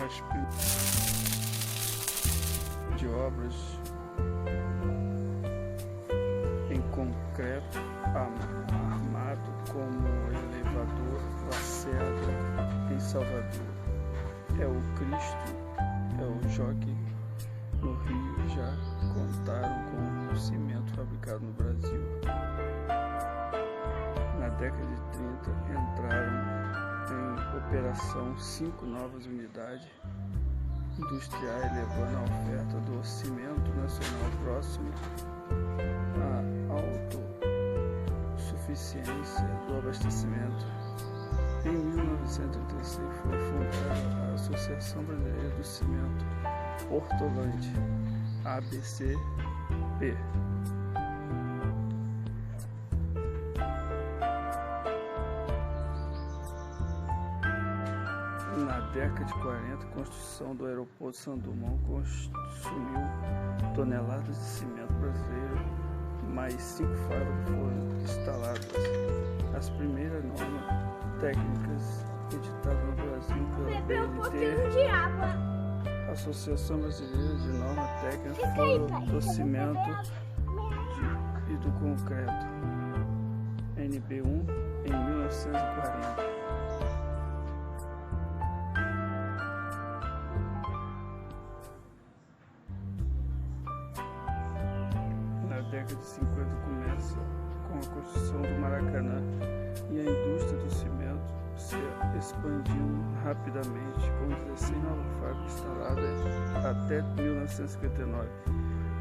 as de obras em concreto armado como o elevador Lacerda em Salvador. É o Cristo, é o Jockey no Rio, já contaram com o cimento fabricado no Brasil. Na década de 30 entraram em operação 5 novas unidades industriais, levando a oferta do cimento nacional próximo à autossuficiência do abastecimento. Em 1936 foi fundada a Associação Brasileira do Cimento Hortolândia, ABCP. Na década de 40, a construção do aeroporto de Santos Dumont consumiu toneladas de cimento brasileiro, mais 5 fábricas foram instaladas. As primeiras normas técnicas editadas no Brasil pela BNT, Associação Brasileira de Normas Técnicas, foram do cimento e do concreto, NB1, em 1940. Na década de 50 começa com a construção do Maracanã e a indústria do cimento se expandindo rapidamente, com 16 novas fábricas instaladas até 1959.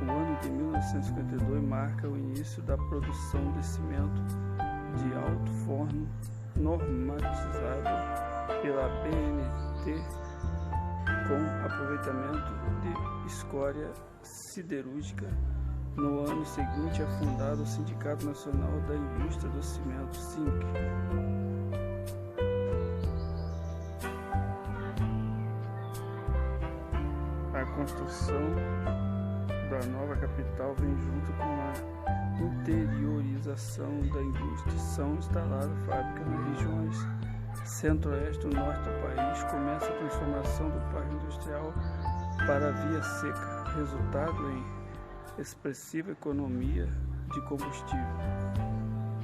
O ano de 1952 marca o início da produção de cimento de alto forno normatizado pela BNT, com aproveitamento de escória siderúrgica. No ano seguinte é fundado o Sindicato Nacional da Indústria do Cimento, SINC. A construção da nova capital vem junto com a interiorização da indústria. São instaladas fábricas nas regiões centro-oeste e norte do país. Começa a transformação do parque industrial para a via seca, resultado em expressiva economia de combustível.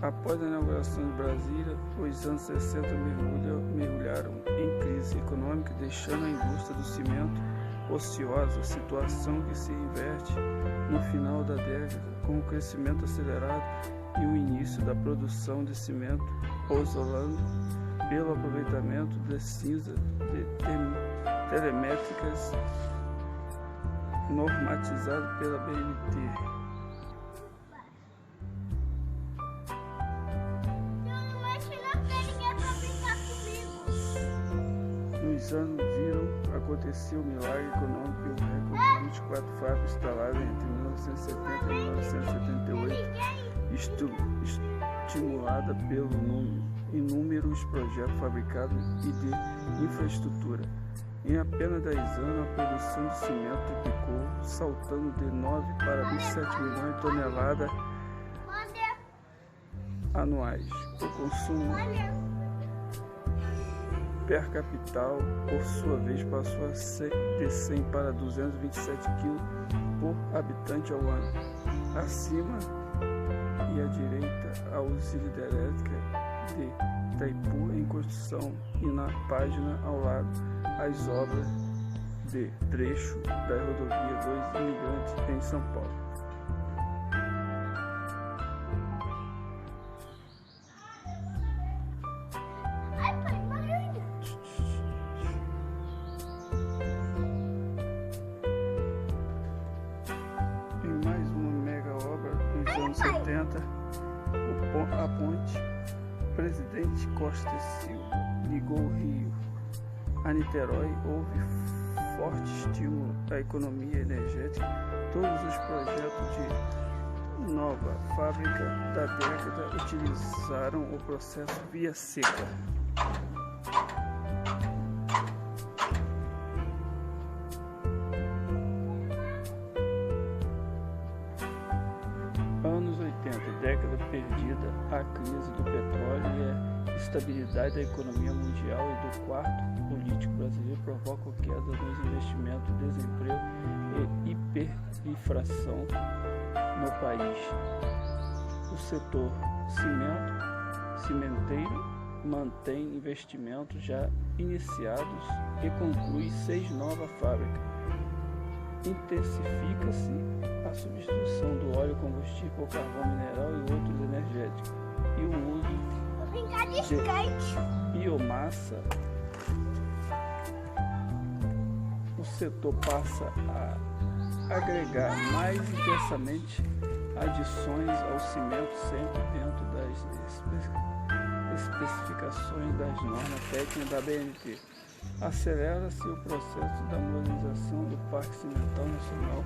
Após a inauguração de Brasília, os anos 60 mergulharam em crise econômica, deixando a indústria do cimento ociosa, situação que se inverte no final da década, com o crescimento acelerado e o início da produção de cimento pozzolano pelo aproveitamento de cinza de telemétricas normatizado pela BNT. Nos anos viram acontecer o milagre econômico e o recorde de 24 fábricas instaladas entre 1970 e 1982, estimulada pelo inúmeros projetos fabricados e de infraestrutura. Em apenas 10 anos, a produção de cimento triplicou, saltando de 9 para 27 milhões de toneladas anuais. O consumo per capita, por sua vez, passou de 100 para 227 kg por habitante ao ano. Acima e à direita, a usina hidrelétrica de Itaipu em construção, e na página ao lado as obras de trecho da rodovia 2 Imigrantes em São Paulo. Em mais uma mega obra dos anos 70, a ponte Presidente Costa e Silva ligou o Rio a Niterói. Houve forte estímulo à economia energética. Todos os projetos de nova fábrica da década utilizaram o processo via seca. Anos 80, década perdida, a crise do petróleo e a estabilidade da economia mundial e do quarto político brasileiro provocam queda nos investimentos, desemprego e hiperinflação no país. O setor cimenteiro mantém investimentos já iniciados e conclui 6 novas fábricas. Intensifica-se a substituição do óleo combustível por carvão mineral e outros energéticos e o uso de biomassa. O setor passa a agregar mais intensamente adições ao cimento, sempre dentro das especificações das normas técnicas da ABNT. Acelera-se o processo da modernização do Parque Cimental Nacional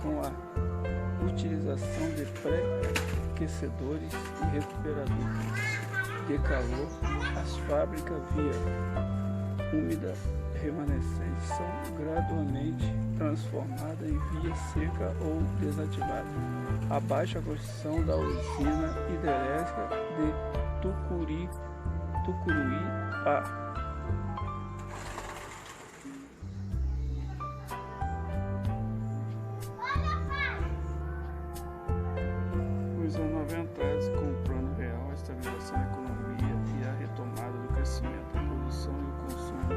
com a utilização de pré-aquecedores e recuperadores de calor. As fábricas via úmida remanescentes são gradualmente transformadas em via seca ou desativadas. Abaixo a construção da usina hidrelétrica de Tucuruí-A. Os anos 90 com o Plano Real, a estabilização da economia e a retomada do crescimento, a produção e o consumo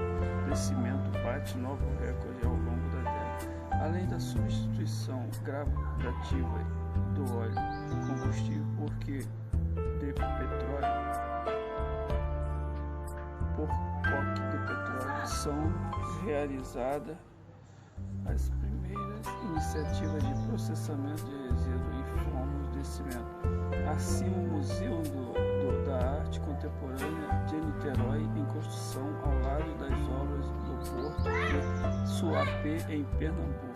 de cimento bate novo recorde ao longo da década. Além da substituição gradativa do óleo combustível de petróleo por coque de petróleo, são realizadas as primeiras iniciativas de processamento de resíduos e fomos de cimento. Assim, o Museu da Arte Contemporânea de Niterói, em construção ao lado das obras do Porto de Suape, em Pernambuco.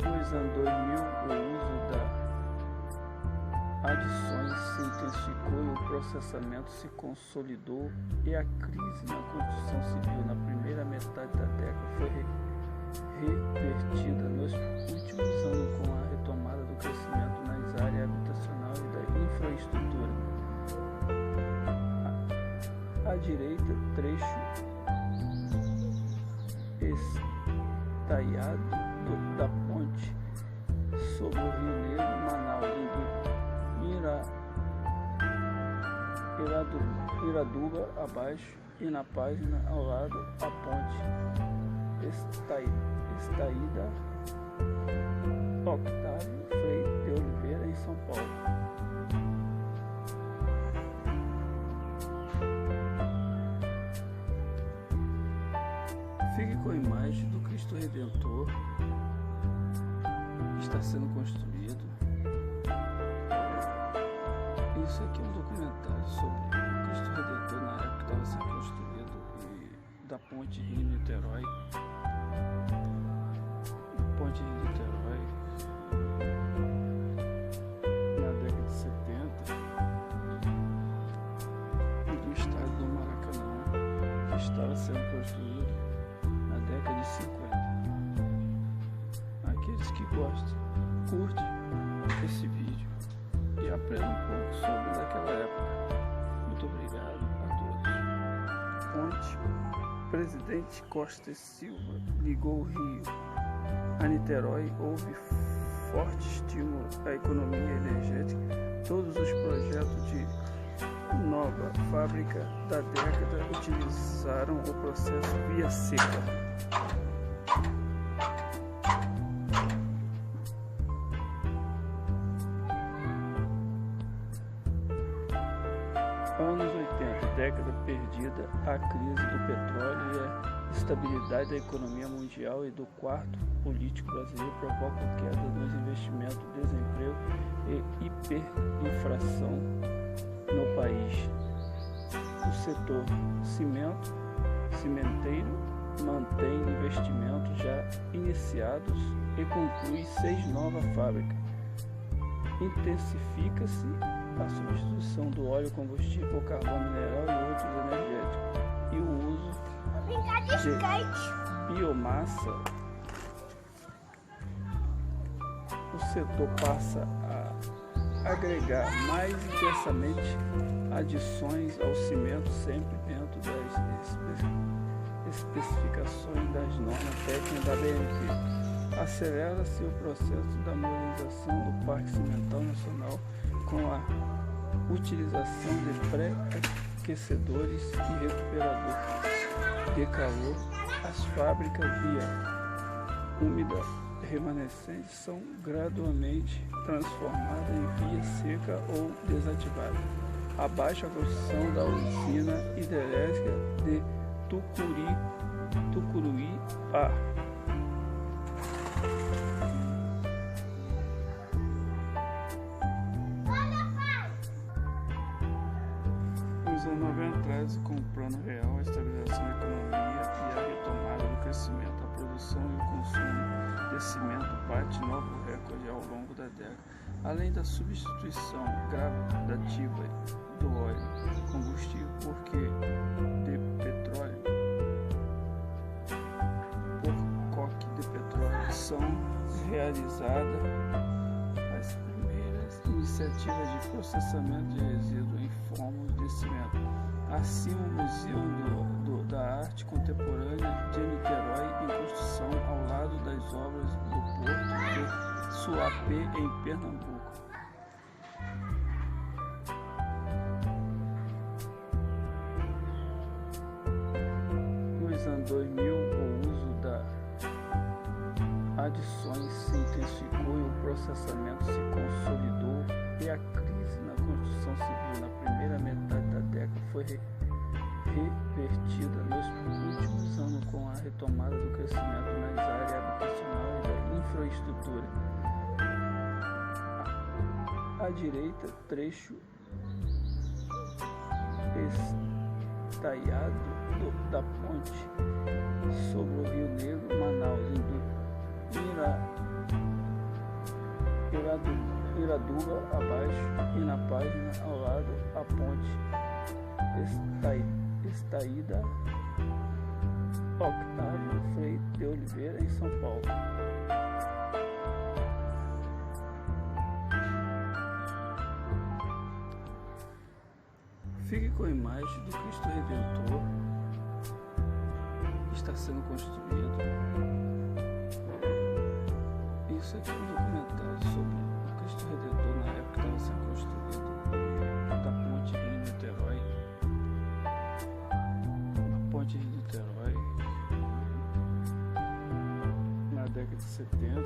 Nos anos 2000, o uso da adições se intensificou e o processamento se consolidou, e a crise na construção civil na primeira metade da década foi revertida nos últimos anos com a retomada do crescimento nas áreas habitacional e da infraestrutura. À direita, trecho estaiado da ponte sobre o Rio Negro, Manaus, Iraduba abaixo, e na página ao lado a ponte Estaída Octávio Freire de Oliveira, em São Paulo. Fique com a imagem do Cristo Redentor que está sendo construído. Isso aqui é um documentário sobre o Cristo Redentor na época que estava sendo construído, e da ponte Rio-Niterói. Ponte Rio-Niterói, na década de 70, e do estádio do Maracanã, que estava sendo construído na década de 50. Aqueles que gostam, curtem esse vídeo e aprendam um pouco sobre daquela época. Muito obrigado a todos. Ponte Presidente Costa e Silva ligou o Rio a Niterói. Houve forte estímulo à economia energética. Todos os projetos de nova fábrica da década utilizaram o processo via seca. Anos 80, década perdida, a crise do petróleo e a estabilidade da economia mundial e do quarto político brasileiro provocam queda nos investimentos, desemprego e hiperinflação no país. O setor cimenteiro mantém investimentos já iniciados e conclui 6 novas fábricas. Intensifica-se a substituição do óleo combustível por carvão mineral e outros energéticos e o uso de biomassa. O setor passa a agregar mais intensamente adições ao cimento, sempre dentro das especificações das normas técnicas da BNT. Acelera-se o processo da modernização do Parque Cimental Nacional com a utilização de pré-aquecedores e recuperadores de calor. As fábricas via úmida remanescentes são gradualmente transformadas em via seca ou desativadas. Abaixo a construção da usina hidrelétrica de Tucuruí-Pá. Nos anos 90 traz com o plano real a estabilização da economia e a retomada do crescimento. A produção e o consumo de cimento bate novo recorde ao longo da década, além da substituição gradativa do óleo combustível de petróleo por coque de petróleo. São realizadas as primeiras iniciativas de processamento de resíduos em fórmulas de cimento. Assim, o Museu da Arte Contemporânea de Niterói em construção ao lado das obras do Porto de Suape, em Pernambuco. Nos anos 2000, o uso da adições se intensificou e o processamento se consolidou, e a crise na construção civil na primeira metade da década foi revertida nos últimos anos com a retomada do crescimento nas áreas habitacionais e da infraestrutura. À direita, trecho estaiado da ponte sobre o Rio Negro, Manaus, Iraduba abaixo, e na página ao lado a ponte Estaída Octávio Freire de Oliveira, em São Paulo. Fique com a imagem do Cristo Redentor que está sendo construído. Isso aqui é um documentário sobre o Cristo Redentor na época que estava sendo construído, da ponte Rio-Niterói. A ponte Rio-Niterói, na década de 70,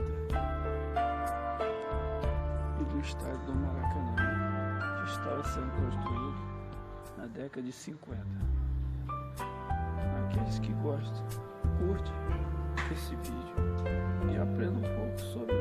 e do estádio do Maracanã, que estava sendo construído na década de 50. Aqueles que gostam, curte esse vídeo e aprenda um pouco sobre